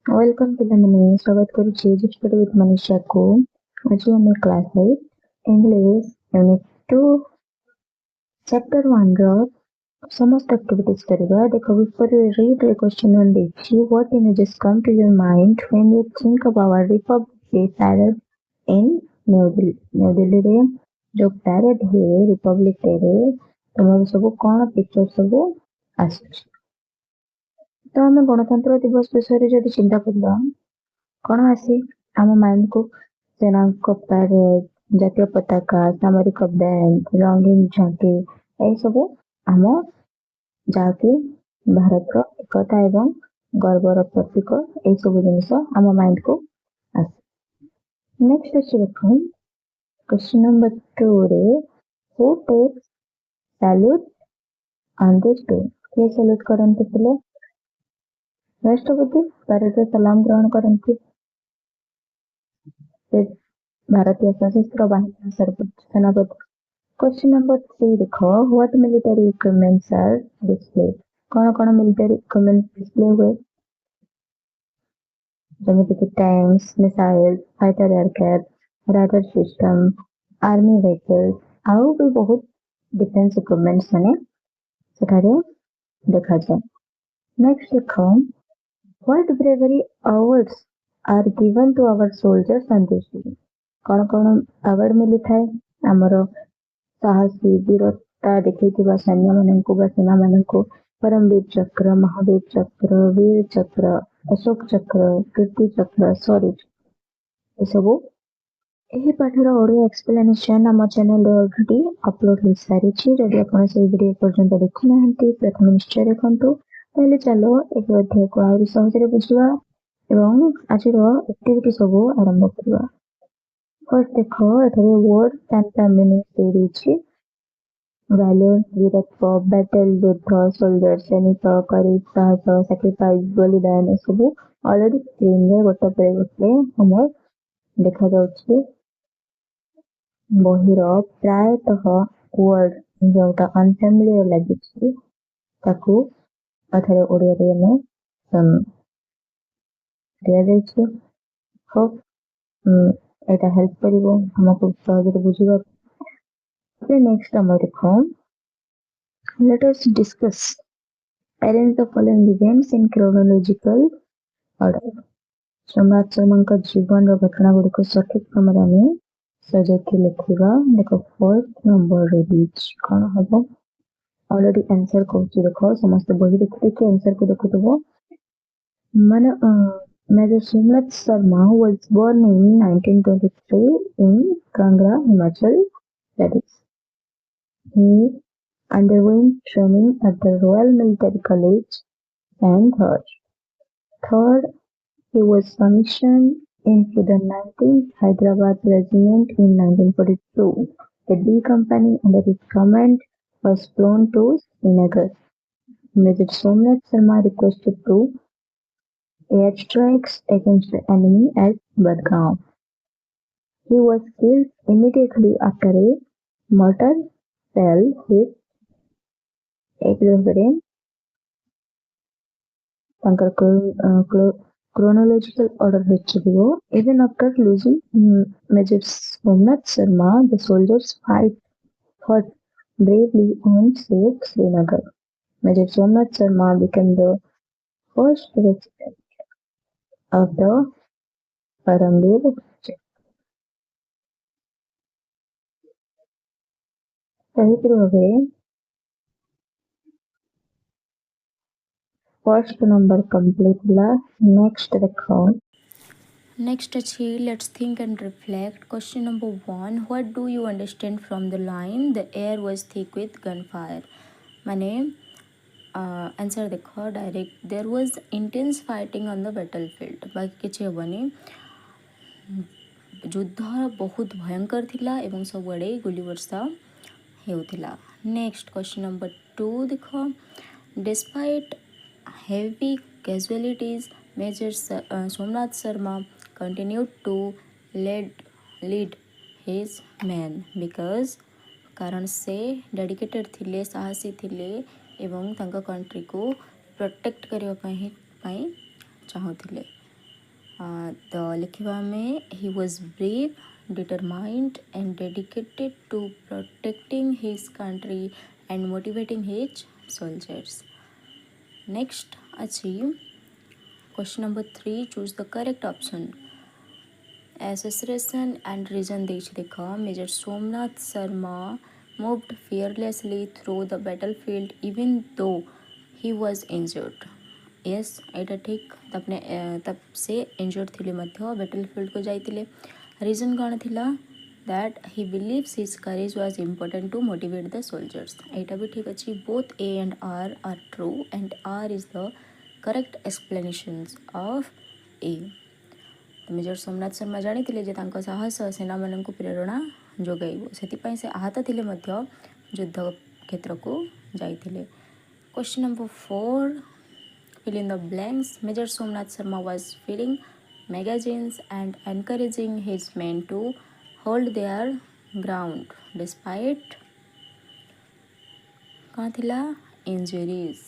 Welcome ପିଲାମାନେ ସ୍ୱାଗତ କରୁଛି ଜିଷ୍ଟି with ମନୀଷାକୁ। ଆଜି ଆମେ କ୍ଲାସ୍ 8 ଇଂଲିଶ ୟୁନିଟ୍ 2 ଚାପ୍ଟର 1 ର ସମସ୍ତ ଆକ୍ଟିଭିଟିଜ୍ କରିବା। ଦେଖ before you read the question one ଦେଇଛି what images come to your mind when you think about our Republic Day parade in New Delhi? New ଦିଲ୍ଲୀରେ ଯୋଉ ପ୍ୟାରେଡ୍ ହୁଏ ରିପବ୍ଲିକ୍ ଡେରେ ତମର ସବୁ କଣ ପିକ୍ଚର ସବୁ ଆସୁଛି? ତ ଆମେ ଗଣତନ୍ତ୍ର ଦିବସ ବିଷୟରେ ଯଦି ଚିନ୍ତା କରିବା କଣ ଆସେ ଆମ ମାଇଣ୍ଡକୁ? ସେନାଙ୍କ ପ୍ୟାରେଡ୍, ଜାତୀୟ ପତାକା, ସାମରିକ ବ୍ୟାଣ୍ଡ, ରଙ୍ଗୀନ ଝାଣ୍ଟି ଏସବୁ ଆମ ଯାହାକି ଭାରତର ଏକତା ଏବଂ ଗର୍ବର ପ୍ରତୀକ ଏସବୁ ଜିନିଷ ଆମ ମାଇଣ୍ଡକୁ ଆସେ। ନେକ୍ସଟ ଅଛି ଦେଖ କ୍ୱେଶ୍ଚନ ନମ୍ବର 2 ରେ who takes salute on this day? କିଏ ସାଲ୍ୟୁଟ କରନ୍ତି ଥିଲେ? ରାଷ୍ଟ୍ରପତି ପ୍ୟାରେଡରେ ସଲାମ ଗ୍ରହଣ କରନ୍ତି। ସେ ଭାରତୀୟ ସଶସ୍ତ୍ର ବାହିନୀର ସର୍ବୋଚ୍ଚ ସେନାପତି। କ୍ୱେଶ୍ଚନ ନମ୍ବର 3 ଦେଖ what military equipments are displayed? କଣ କଣ ମିଲିଟାରୀ ଇକ୍ୱିପମେଣ୍ଟ ଡିସପ୍ଲେ ହୁଏ? ଯେମିତିକି tanks, missile, fighter aircraft, radar system, army vehicle ଆଉ ବି ବହୁତ ଡିଫେନ୍ସ ଇକ୍ୱିପମେଣ୍ଟସ ମାନେ ସେଠାରେ ଦେଖାଯାଏ। ନେକ୍ସଟ ଦେଖ what bravery awards are given to our soldiers on this day? କଣ କଣ ଆୱାର୍ଡ ମିଳିଥାଏ ଆମର ସାହସୀ ବୀରତା ଦେଖେଇଥିବା ସୈନ୍ୟମାନଙ୍କୁ ବା ସେନାମାନଙ୍କୁ? ପରମବୀର ଚକ୍ର, ମହାବୀର ଚକ୍ର, ବୀର ଚକ୍ର, ଅଶୋକ ଚକ୍ର, କୀର୍ତ୍ତି ଚକ୍ର, ସ୍ୱରୂପ ଏସବୁ। ଏହି ପାଠର ଓଡ଼ିଆ ଏକ୍ସପ୍ଲେନେସନ ଆମ ଚ୍ୟାନେଲରେ ଅଲରେଡି ଅପଲୋଡ ହେଇସାରିଛି। ଯଦି ଆପଣ ସେଇ ଭିଡିଓ ପର୍ଯ୍ୟନ୍ତ ଦେଖିନାହାନ୍ତି ପ୍ରଥମେ ନିଶ୍ଚୟ ଦେଖନ୍ତୁ। ତାହେଲେ ଚାଲ ଏହି ଅଧ୍ୟାୟକୁ ଆହୁରି ସହଜରେ ବୁଝିବା ଏବଂ ଆଜିର ଆକ୍ଟିଭିଟି ସବୁ ଆରମ୍ଭ କରିବା। ଫାର୍ଷ୍ଟ ଦେଖ ଏଠାରେ ୱାର୍ଡ ଆଣ୍ଡ ମିନିଂ ଦେଇଛି। ଭ୍ୟାଲୁର, ବୀରତ୍ୱ, ବ୍ୟାଟେଲ, ଯୁଦ୍ଧ, ସୋଲଜର, ସୈନିକ, କରେଜ, ସାହସ, ସାକ୍ରିଫାଇସ୍, ବଳିଦାନ ଏସବୁ ଅଲରେଡି ସ୍କ୍ରିନରେ ଗୋଟେ ପରେ ଗୋଟେ ଆମର ଦେଖାଯାଉଛି। ବହିର ପ୍ରାୟତଃ ୱାର୍ଡ ଯୋଉଟା ଅନଫ୍ୟାମିଲିୟର ଲାଗିଛି ତାକୁ ଏଠାରେ ଓଡ଼ିଆରେ ଆମେ ଦିଆଯାଇଛି। ହୋପ୍ ଏଇଟା ହେଲ୍ପ କରିବ ଆମକୁ ସହଜରେ ବୁଝିବାକୁ। ନେକ୍ସଟ ଆମର ଦେଖ let us discuss arrange the following events in chronological order. ସମ୍ରାଟ ଶର୍ମାଙ୍କ ଜୀବନର ଘଟଣା ଗୁଡ଼ିକୁ ସଠିକ କ୍ରମରେ ଆମେ ସଜାଇକି ଲେଖିବା। ଦେଖ ଫାର୍ଷ୍ଟ ନମ୍ବରରେ ଦେଇଛି କଣ ହବ? ଅଲରେଡି ଆନ୍ସର କହୁଛି ଦେଖ ସମସ୍ତେ ବହି ଦେଖି ଦେଖି ଆନ୍ସରକୁ ଦେଖୁଥିବ। ମାନେ Major Somnath Sharma was born in 1923 in Kangra, Himachal Pradesh. He underwent training at the Royal Military College, Sandhurst. Third, he was commissioned into the 19th Hyderabad Regiment in 1942. The D Company under his command was flown to Srinagar. Major Somnath Sharma requested to airstrikes against the enemy at Budgaon. He was killed immediately after a mortar shell hit ଏକରେ ତାଙ୍କର chronological order ଦେଖିଥିବ। Even after losing Major Somnath Sharma, the soldiers fought bravely and saved Srinagar. Major Somnath Sharma became the first president of the Paramveer Chakra. ସେହିପରି ଭାବେ first number complete ହେଲା। next ଦେଖ Next achhi, let's think and reflect. Question number 1, what do you understand from the line the air was thick with gunfire? Mane answer dekho direct. There was intense fighting on the battlefield. बाकी किछि हेबनी। ଯୁଦ୍ଧ ବହୁତ ଭୟଙ୍କର ଥିଲା ଏବଂ ସବୁଆଡ଼େ ଗୁଲି ବର୍ଷା ହେଉଥିଲା। ନେକ୍ସଟ କ୍ୱେଶ୍ଚନ୍ ନମ୍ବର 2 ଦେଖ ଡେସ୍ପାଇଟ୍ heavy casualties, Major Somnath Sharma continued to lead his men because କାରଣ ସେ ଡେଡିକେଟେଡ୍ ଥିଲେ, ସାହସୀ ଥିଲେ ଏବଂ ତାଙ୍କ କଣ୍ଟ୍ରିକୁ ପ୍ରୋଟେକ୍ଟ କରିବା ପାଇଁ ଚାହୁଁଥିଲେ। तो लिखिबा में he was brave, determined and dedicated to protecting his country and motivating his soldiers. Next achieve question number 3, choose the correct option. Association and reason ଦେଇଛି ଦେଖ Major Somnath Sharma moved fearlessly through the battlefield even though he was injured. Yes, ଏଇଟା ଠିକ୍ ତାପରେ तब से injured ଥିଲେ ମଧ୍ୟ battlefield को ଯାଇଥିଲେ. reason କ'ଣ ଥିଲା that he believes his courage was important to motivate the soldiers. ଏଇଟା ବି ଠିକ୍ ଅଛି. both A and R are true and R is the correct explanations of A. Major Somnath Sharma ଜାଣିଥିଲେ ଯେ ତାଙ୍କ ସାହସ ସେନାମାନଙ୍କୁ ପ୍ରେରଣା ଯୋଗାଇବ, ସେଥିପାଇଁ ସେ ଆହତ ଥିଲେ ମଧ୍ୟ ଯୁଦ୍ଧ କ୍ଷେତ୍ରକୁ ଯାଇଥିଲେ. Question number 4, fill in the blanks. Major Somnath Sharma was feeding magazines and encouraging his men to hold their ground despite କ'ଣ ଥିଲା injuries.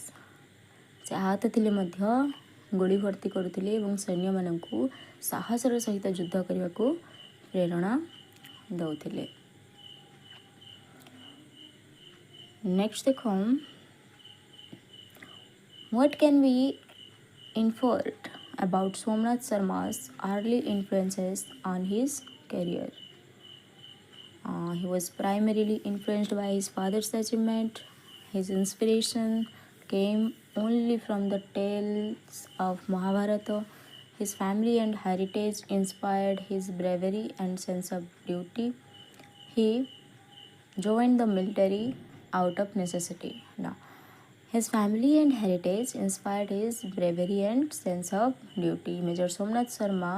ସେ ଆହତ ଥିଲେ ମଧ୍ୟ ଗୁଳି ଭର୍ତ୍ତି କରୁଥିଲେ ଏବଂ ସୈନ୍ୟମାନଙ୍କୁ ସାହସର ସହିତ ଯୁଦ୍ଧ କରିବାକୁ ପ୍ରେରଣା ଦେଉଥିଲେ. ନେକ୍ସଟ ଦେଖ what can we infer about Somnath Sharma's early influences on his career? He was primarily influenced by his father's achievement. His inspiration came only from the tales of Mahabharata. His family and heritage inspired his bravery and sense of duty. He joined the military out of necessity. Now, his family and heritage inspired his bravery and sense of duty. Major Somnath Sharma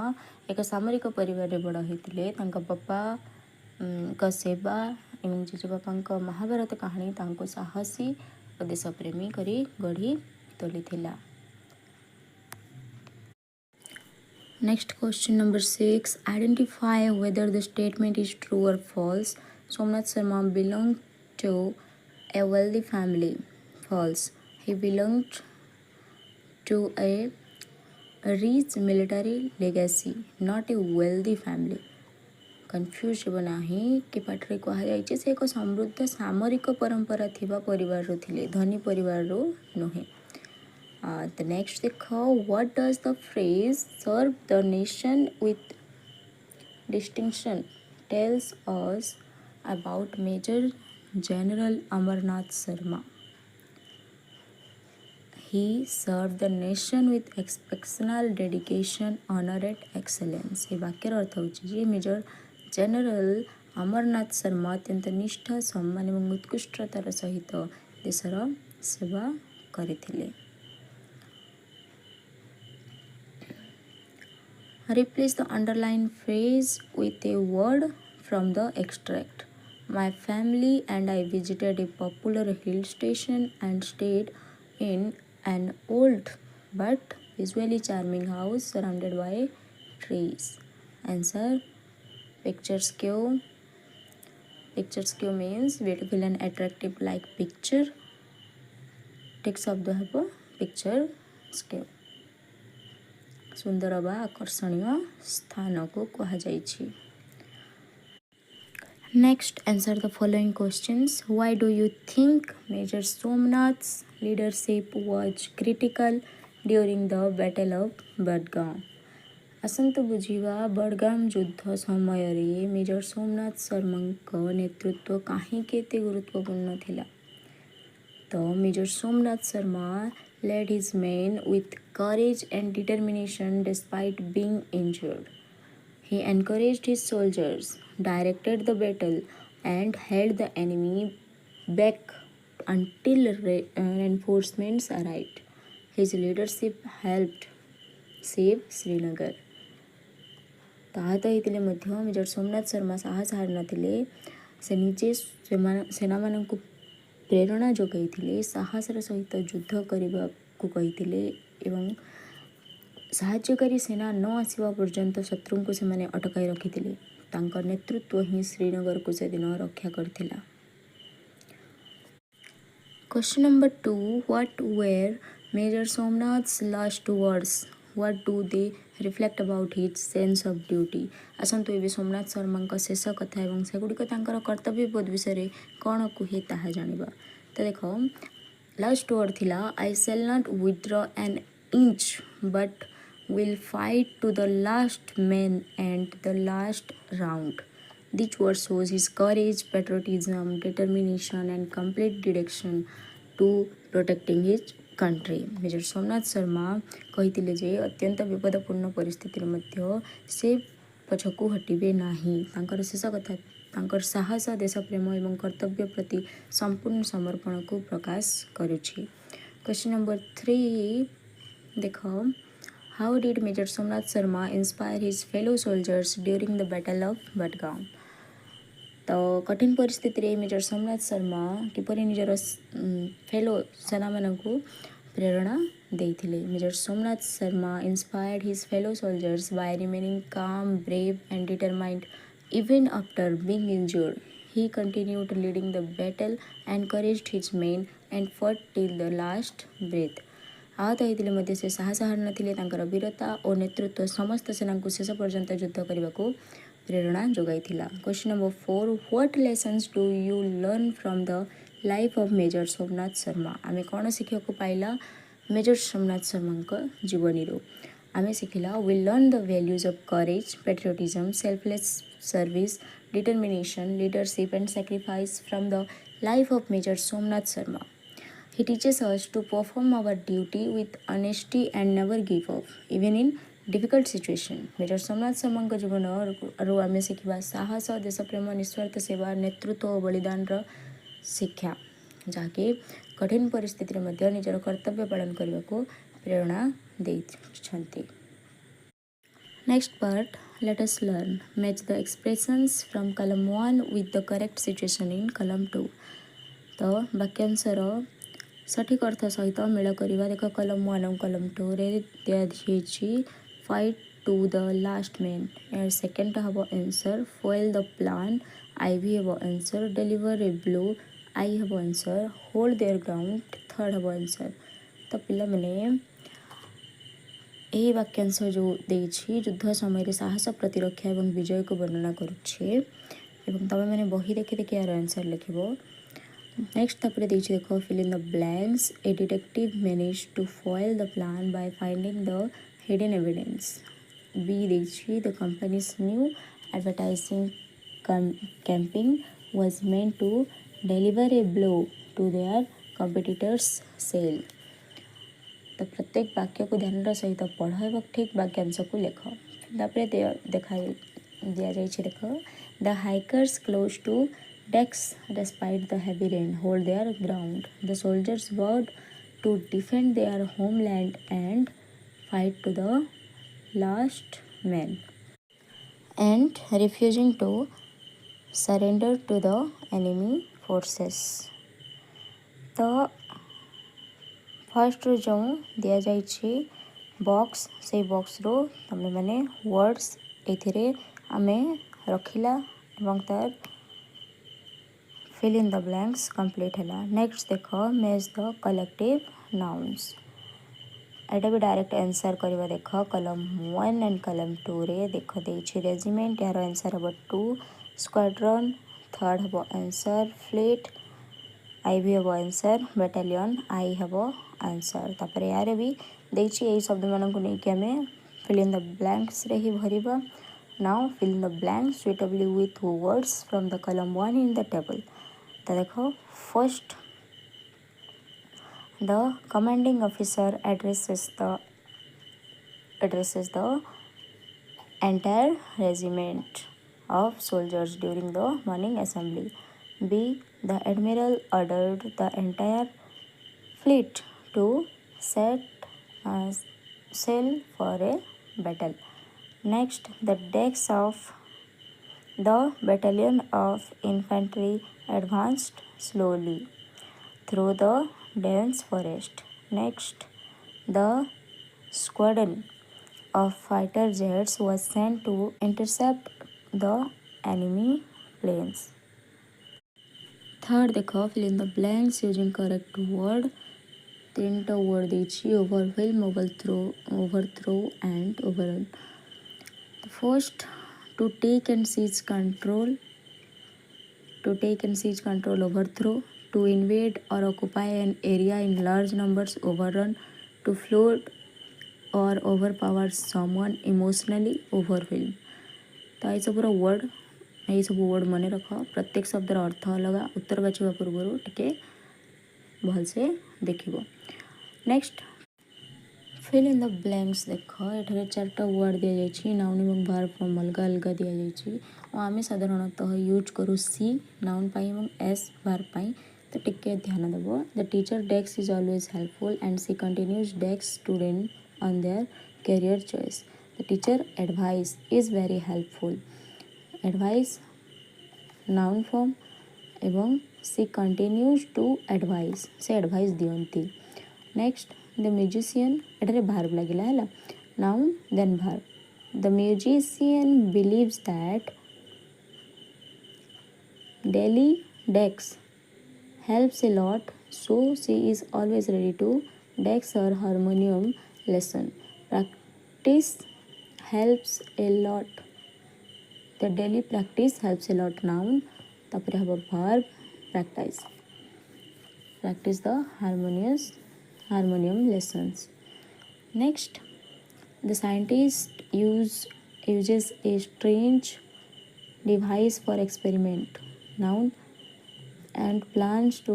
ଏକ ସାମରିକ ପରିବାରରେ ବଡ଼ ହୋଇଥିଲେ. ତାଙ୍କ ବାପାଙ୍କ ସେବା ଏବଂ ଜେଜେବାପାଙ୍କ ମହାଭାରତ କାହାଣୀ ତାଙ୍କୁ ସାହସୀ ଓ ଦେଶପ୍ରେମୀ କରି ଗଢ଼ି ତୋଳିଥିଲା. Next question number 6, identify whether the statement is true or false. Somnath Sharma belonged to a wealthy family. False. He belonged to a rich military legacy, not a wealthy family. Confuse ହେବ ନାହିଁ କି ପାଠରେ କୁହାଯାଇଛି ସେ ଏକ ସମୃଦ୍ଧ ସାମରିକ ପରମ୍ପରା ଥିବା ପରିବାରରୁ ଥିଲେ, ଧନୀ ପରିବାରରୁ ନୁହେଁ. The next ଦେଖ what does the phrase serve the nation with distinction tells us about Major General Amarnath Sharma. He served the nation with exceptional dedication, honor and excellence. ଏ ବାକ୍ୟର ଅର୍ଥ ହେଉଛି ଯେ ମେଜର ଜେନେରାଲ ଅମରନାଥ ଶର୍ମା ଅତ୍ୟନ୍ତ ନିଷ୍ଠା, ସମ୍ମାନ ଏବଂ ଉତ୍କୃଷ୍ଟତାର ସହିତ ଦେଶର ସେବା କରିଥିଲେ. Replace the underlined phrase with a word from the extract. My family and I visited a popular hill station and stayed in an old but visually charming house surrounded by trees. Answer, picturesque. Picturesque means beautiful and attractive like picture. ଠିକ୍ ଶବ୍ଦ ହେବ picturesque. ସୁନ୍ଦର ବା ଆକର୍ଷଣୀୟ ସ୍ଥାନକୁ କୁହାଯାଇଛି. Next, answer the following questions. Why do you think Major Somnath's leadership was critical during the Battle of Budgam? ଆସନ୍ତୁ ବୁଝିବା ବଡ଼ଗାମ ଯୁଦ୍ଧ ସମୟରେ ମେଜର ସୋମନାଥ ଶର୍ମାଙ୍କ ନେତୃତ୍ୱ କାହିଁକି ଏତେ ଗୁରୁତ୍ୱପୂର୍ଣ୍ଣ ଥିଲା. ତ major Somnath Sharma led his men with courage and determination despite being injured. He encouraged his soldiers, directed the battle, and held the enemy back until reinforcements arrived. His leadership helped save Srinagar. ଆହତ ହୋଇଥିଲେ ମଧ୍ୟ major Somnath Sharma ସାହସ ହାରିନଥିଲେ. ସେ ନିଜେ ସେନାମାନଙ୍କୁ ପ୍ରେରଣା ଯୋଗାଇଥିଲେ, ସାହସର ସହିତ ଯୁଦ୍ଧ କରିବାକୁ କହିଥିଲେ ଏବଂ ସାହାଯ୍ୟକାରୀ ସେନା ନ ଆସିବା ପର୍ଯ୍ୟନ୍ତ ଶତ୍ରୁଙ୍କୁ ସେମାନେ ଅଟକାଇ ରଖିଥିଲେ. ତାଙ୍କ ନେତୃତ୍ୱ ହିଁ ଶ୍ରୀନଗରକୁ ସେଦିନ ରକ୍ଷା କରିଥିଲା. Question number 2, what were Major Somnath's last words what do they reflect about his sense of duty। ଆସନ୍ତୁ ଏବେ ସୋମନାଥ ଶର୍ମାଙ୍କ ଶେଷ କଥା ଏବଂ ସେଗୁଡ଼ିକ ତାଙ୍କର କର୍ତ୍ତବ୍ୟବୋଧ ବିଷୟରେ କ'ଣ କୁହେ ତାହା ଜାଣିବା। ତ ଦେଖ ଲାଷ୍ଟ ୱାର୍ଡ଼ ଥିଲା ଆଇ ସେଲ୍ ନଟ୍ ୱିଥଡ୍ର ଆନ୍ inch but will fight to the last man and the last round। This word shows his courage, patriotism, determination and complete dedication to protecting his country। Major Somnath Sharma କହିଥିଲେ ଯେ ଅତ୍ୟନ୍ତ ବିପଦପୂର୍ଣ୍ଣ ପରିସ୍ଥିତିରେ ମଧ୍ୟ ସେ ପଛକୁ ହଟିବେ ନାହିଁ। ତାଙ୍କର ଶେଷ କଥା ତାଙ୍କର ସାହସ, ଦେଶପ୍ରେମ ଏବଂ କର୍ତ୍ତବ୍ୟ ପ୍ରତି ସମ୍ପୂର୍ଣ୍ଣ ସମର୍ପଣକୁ ପ୍ରକାଶ କରୁଛି। କ୍ୱେଶ୍ଚନ୍ ନମ୍ବର 3 ଦେଖ How did Major Somnath Sharma inspire his fellow soldiers during the Battle of Batgaon? तो कठिन परिस्थिति रे मेजर सोमनाथ शर्मा किपरि निजर फेलो सेनाମାନଙ୍କୁ प्रेरणा ଦେଇଥିଲେ। Major Somnath Sharma inspired his fellow soldiers by remaining calm, brave and determined even after being injured। He continued leading the battle, encouraged his men and fought till the last breath। ଆହତ ହୋଇଥିଲେ ମଧ୍ୟ ସେ ସାହସ ହାରିନଥିଲେ। ତାଙ୍କର ବୀରତା ଓ ନେତୃତ୍ୱ ସମସ୍ତ ସେନାଙ୍କୁ ଶେଷ ପର୍ଯ୍ୟନ୍ତ ଯୁଦ୍ଧ କରିବାକୁ ପ୍ରେରଣା ଯୋଗାଇଥିଲା। Question number 4 what lessons do you learn from the life of major Somnath Sharma. ଆମେ କ'ଣ ଶିଖିବାକୁ ପାଇଲା ମେଜର ସୋମନାଥ ଶର୍ମାଙ୍କ ଜୀବନୀରୁ। ଆମେ ଶିଖିଲା we learn the values of courage, patriotism, selfless service, determination, leadership and sacrifice from the life of Major Somnath Sharma। He teaches us to perform our duty with honesty and never give up, even in difficult situation। Major Somnath शर्माଙ୍କ ଜୀବନରୁ ଆମେ ଶିଖିବା ସାହସ, ଦେଶପ୍ରେମ, ନିଃସ୍ୱାର୍ଥ ସେବା, ନେତୃତ୍ୱ ଓ ବଳିଦାନର ଶିକ୍ଷା, ଯାହାକି କଠିନ ପରିସ୍ଥିତିରେ ମଧ୍ୟ ନିଜର କର୍ତ୍ତବ୍ୟ ପାଳନ କରିବାକୁ ପ୍ରେରଣା ଦେଇଛନ୍ତି। Next part, let us learn match the expressions from column 1 with the correct situation in column 2। तो ବାକ୍ୟାଂଶର ସଠିକ ଅର୍ଥ ସହିତ ମେଳ କରିବା। ଦେଖ କଲମ୍ 1 ଆଉ କଲମ୍ 2ରେ ଦିଆଯାଇଛି fight to the last man. ଏହାର ସେକେଣ୍ଡଟା ହେବ answer foil the plan, I V ହେବ answer deliver a blow, I ହେବ answer hold their ground, third ହେବ ଆନ୍ସର୍। ତ ପିଲାମାନେ ଏହି ବାକ୍ୟାଂଶ ଯେଉଁ ଦେଇଛି ଯୁଦ୍ଧ ସମୟରେ ସାହସ, ପ୍ରତିରକ୍ଷା ଏବଂ ବିଜୟକୁ ବର୍ଣ୍ଣନା କରୁଛି ଏବଂ ତୁମେମାନେ ବହି ଦେଖି ଦେଖି ଏହାର ଆନ୍ସର୍ ଲେଖିବ। नेक्स्ट तापर देखिए देखो fill in the blanks a detective manage to foil the plan by finding the hidden evidence. B देखिए the company's new advertising campaign was meant to deliver a blow to their competitors sale. तो प्रत्येक वाक्य को ध्यान सहित पढ़ और ठीक वाक्यांश को लिख। तापर देखा दिया जाइए देख the hikers close to decks despite the heavy rain hold their ground। The soldiers vowed to defend their homeland and fight to the last man and refusing to surrender to the enemy forces। तो first जो दिया जाइए box से box रो तमे माने words एथिरे आमे रखिला एवं तार fill in the blanks complete है। नेक्स्ट देख मैच द कलेक्टिव नाउन्स। एटा भी डायरेक्ट आंसर करवा देख कलम 1 एंड कलम 2 रे देख देछि रेजिमेंट यार आंसर हम 2, स्क्वाड्रन थर्ड हम आंसर फ्लीट, आई भी हम आंसर बैटालियन आई हम आंसर। तापर यार भी देछि एई शब्द मान को नहीं कि हमें फिल इन द ब्लैंक्स रे ही भरिबा। Now fill in the blanks suitably with words from the column 1 in the table. तो देखो first the commanding officer addresses the entire regiment of soldiers during the morning assembly। B the admiral ordered the entire fleet to set sail for a battle। Next the decks of the battalion of infantry advanced slowly through the dense forest। Next, the squadron of fighter jets was sent to intercept the enemy planes। Third, देखो fill in the blanks using correct word तीनटा word देछि overwhelm overthrow and overall. The first, to take and seize control, overthrow, to invade or occupy an area in large numbers, overrun, to float or overpower someone emotionally, overwhelm. तो ये सब word ये सब word मन रख प्रत्येक शब्दर अर्थ अलग उत्तर बाछवा पूर्व टिके भलसे देख. Next fill in the blanks देख ये चार्टा वर्ड दि जाइए नाउन और भार्ब फॉर्म अलग अलग दि जाइए आम साधारणतः यूज करूँ सी नाउन पाई और एस भार्ब पाई. तो टिके ध्यान देव. The teacher desk is always helpful and she continues desk student on their career choice. The teacher advice is very helpful. Advice noun form एवं सी कंटिन्यूज टू एडवाइस से advice दियंती. Next the musician एठारे verb लगिला है noun then verb. The musician believes that daily desk helps a lot, so she is always ready to desk her harmonium lesson. Practice helps a lot. The daily practice helps a lot. Noun. तापर have a verb practice. Practice the harmonium lessons. Next, the scientist uses a strange device for experiment. Noun. And plans to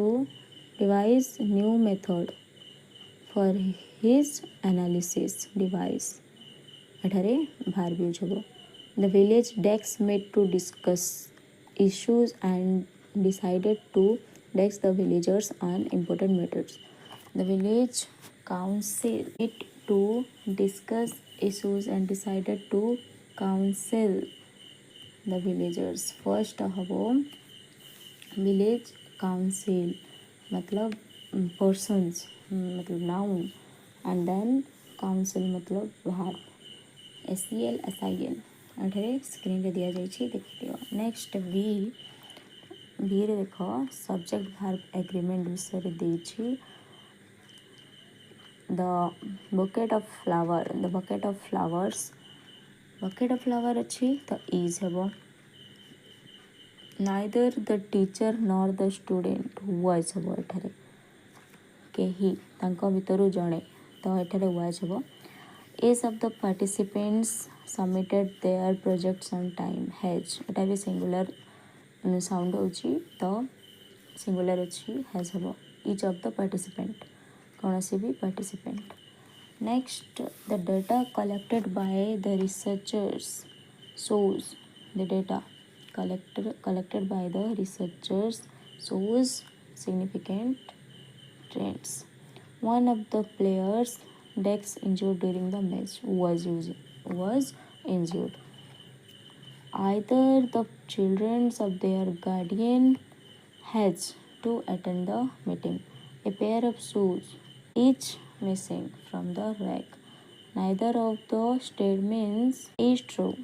devise new method for his analysis device. एठारे verb use हो. The village desks met to discuss issues and decided to desk the villagers on important matters. The village council met to discuss issues and decided to counsel the villagers. First हबो village council मतलब persons मतलब noun and then council मतलब verb SEL एठारे screen रे दिया जाइए देखिए. Next B रे देख सब्जेक्ट भार्ब एग्रीमेंट विषय देछि. द बकेट ऑफ फ्लावर अच्छी तो इज हेबो. Neither the teacher nor the student was हेब एठारे केही तांको भितरु जणे तो एठारे was हेब. Each of the participants submitted their projects on time has एटा भी सिंगुलर साउंड होची तो सिंगुलर अच्छी हैज हेब. ईच ऑफ द पार्टिसिपेंट कौन सी भी participant. Next the data collected by the researchers shows the data collected by the researchers shows significant trends. One of the players' decks injured during the match was injured. Either the children of their guardian has to attend the meeting. A pair of shoes each missing from the rack. Neither of the statements is true.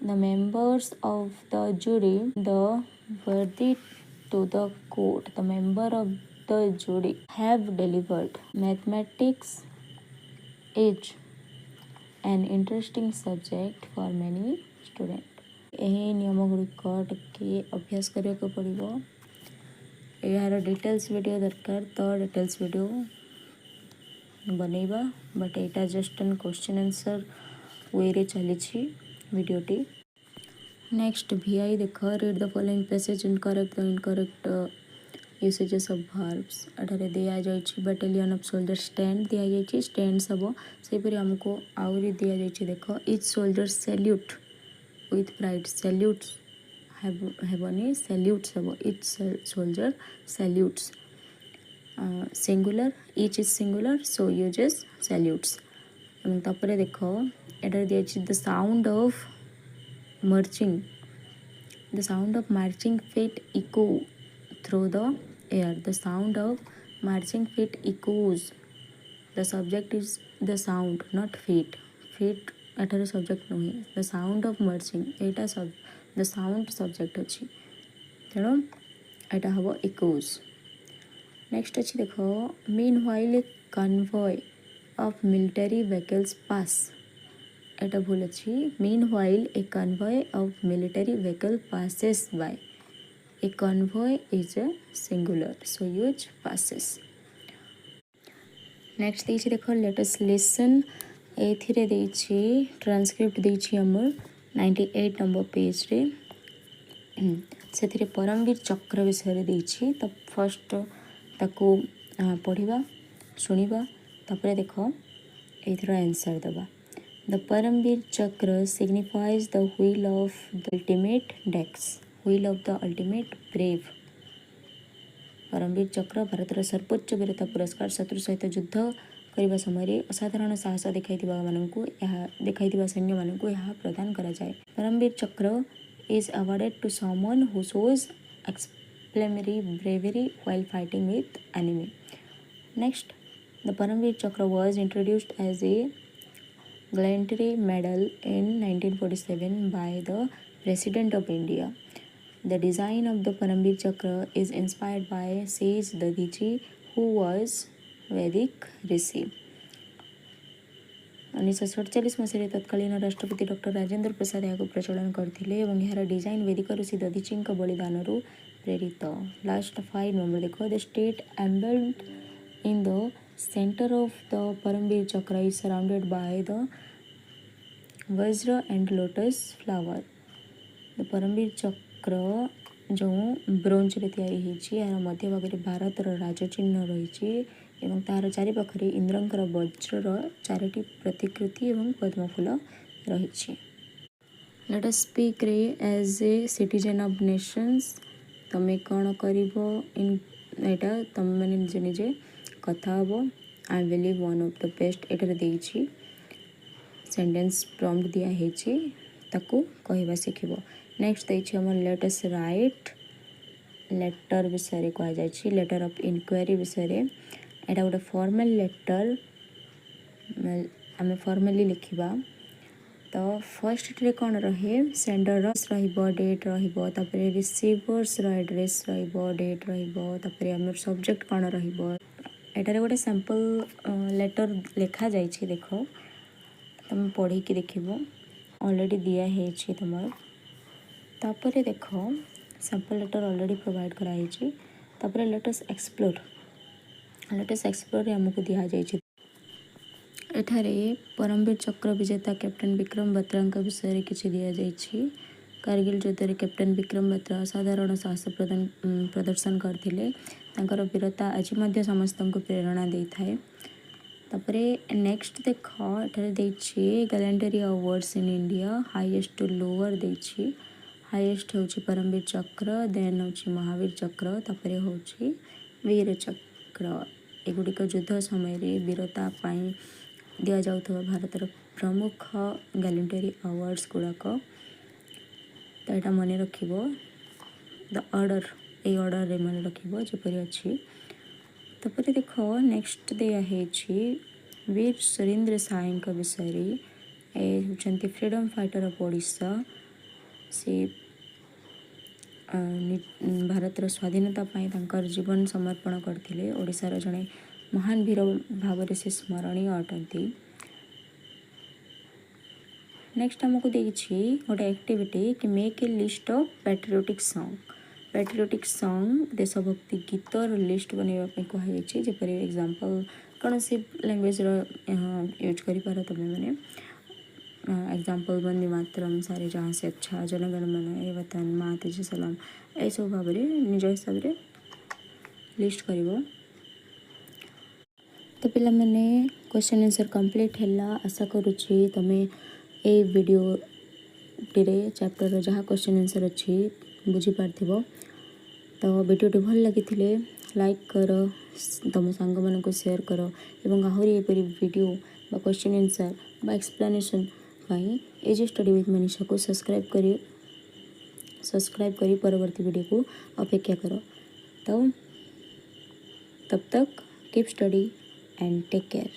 The members of the jury the verdict to the court. The member of the jury have delivered. Mathematics is an interesting subject for many students. यही नियम गुड़िक टिके अभ्यास करने को पड़ो. यार details video दरकार तो डिटेल्स वीडियो बनैबा बट एटा जस्ट एन क्वेश्चन आंसर वे रे चली वीडियोटी. नेक्स्ट VI देख read the following passage and correct the incorrect usages of verbs. एठारे दिया जाइए बाटालियन ऑफ सोल्जर स्टैंड दिया जाइए स्टैंड्स हम सेपरी आमको आहरी दिया जाइए. देख each soldier salute with pride. Salutes हेबनी सैल्यूट्स हेब. Each soldier salutes singular each is singular so uses salutes. तापर देख एटारे दिया the sound of marching. The sound of marching feet echo through the air. The sound of marching feet echoes. The subject is the sound, not feet. Feet एठारे subject नुहे. The sound of marching Etah the sound subject अच्छी तेणु एटा हम echoes. Next अच्छी देख meanwhile a convoy of military vehicles pass एटा भूल अच्छी meanwhile a convoy of military vehicle passes by a convoy is a singular so use passes. Next देछि देख लेट अस लिसन एथिरे देछि transcript देछि हमर 98 नंबर पेज रे से परमवीर चक्र विषय देछि तो फर्स्ट ताको पढ़िबा शुणिबा तापर देख एथर आंसर दबा. The Paramvir Chakra signifies the wheel of the ultimate decks wheel of the ultimate brave. Paramvir Chakra भारतर सर्वोच्च वीरता पुरस्कार शत्रु सहित युद्ध करने समय असाधारण साहस देखा सैन्य मानक प्रदान करा जाए. परमवीर चक्र is awarded to someone who shows exemplary bravery while fighting with enemy. Next, the Paramveer Chakra was introduced as a gallantry medal in 1947 by the President of India. The design of the Paramveer Chakra is inspired by Sage Dadiji, who was Vedic Rishi. 1947 मसीह तत्कालीन राष्ट्रपति doctor Rajendra Prasad यहाँ प्रचलन करते यार design वैदिक ऋषि दधीची बलिदान प्रेरित. Last 5 number देख the state emblem in the centre of the Paramvir Chakra is surrounded by the vajra and lotus flower. The Paramvir Chakra जो ब्रोंज यार मध्य भाग में भारतर राजचिन्ह रही एवं तार चारिपाखरे इंद्रंकर वज्रर 4टी प्रतिकृति एवं पद्मफूल रही. Let us speak ray as a citizen of nations. तमें कौन कर इनटा तुम मैंने निजे निजे कथा हम. I believe one of the best एटार देछि सेंटेंस प्रॉम्प्ट दिया है ताकू कहवा शिखब. नेक्स्ट देछि हम लेट अस राइट लेटर विषय कह जाए लेटर ऑफ इनक्वारी विषय एटा गोटे फॉर्मल लेटर आम फॉर्मली लिखा. तो फर्स्ट रे कौन रहे सेंडर डेट रही रिसीवर्स एड्रेस डेट रही आम सब्जेक्ट कौन रहीटार गोटे सैंपल लेटर लिखा जाइए देख तुम पढ़ी कि देख ऑलरेडी दिया है तुम तापर देख सैंपल लेटर ऑलरेडी प्रोवाइड कराई. तापर लेटस एक्सप्लोर आमको दि जाइए. एठारे परमवीर चक्र विजेता कैप्टेन विक्रम बत्रा विषय किसी दि जाइए. कारगिल युद्ध कैप्टेन विक्रम बत्रा असाधारण साहस प्रदर्शन करते वीरता आज समस्त को प्रेरणा दे थाए. तापर नेक्स्ट देख एठारे gallantry awards in India highest to lower देछि. हाईएस्ट हूँ परमवीर चक्र देन हूँ महावीर चक्र तापर हूँ वीर चक्र. एगुड़िक युद्ध समय वीरता दि जाऊा भारतर प्रमुख गैलेंटरी अवार्ड्स गुड़ाक. तो यहाँ मन रख द ऑर्डर ए ऑर्डर रे मन रख जपरी अच्छी. तापर देख नेक्स्ट दिया है वीर सुरेंद्र साय विषय होती फ्रीडम फाइटर ऑफ ओडिशा. से भारतर स्वाधीनता तांकर जीवन समर्पण करते ओडिशार जड़े महान वीर भाव से स्मरणीय अटंती. नेक्स्ट आमको देखिए गोटे एक्टिविटी कि make a list of patriotic song देशभक्ति गीतर लिस्ट बनवाई कहुई. जपरी एग्जांपल कौन सी लैंग्वेज यूज कर तुम मैंने एग्जांपल वंदे मातरम सारे जहाँ से अच्छा जनगण मन ए वतन माँ तेज सलाम यह सब भाव निज हिसाब से लिस्ट कर. तो पिला मैंने क्वेश्चन आंसर कंप्लीट है. आशा करुच्ची तुम्हें ए वीडियो टी चैप्टर जहाँ क्वेश्चन आंसर अच्छी बुझीपार. तो वीडियोटी भल लगी लाइक कर तुम सांग मान को शेयर कर एवं आहरी एपरी वीडियो बा क्वेश्चन आंसर बा explanation AJ study with Manisha को सब्सक्राइब करी परवर्ती वीडियो को अपेक्षा करो. तो तब तक keep study and take care.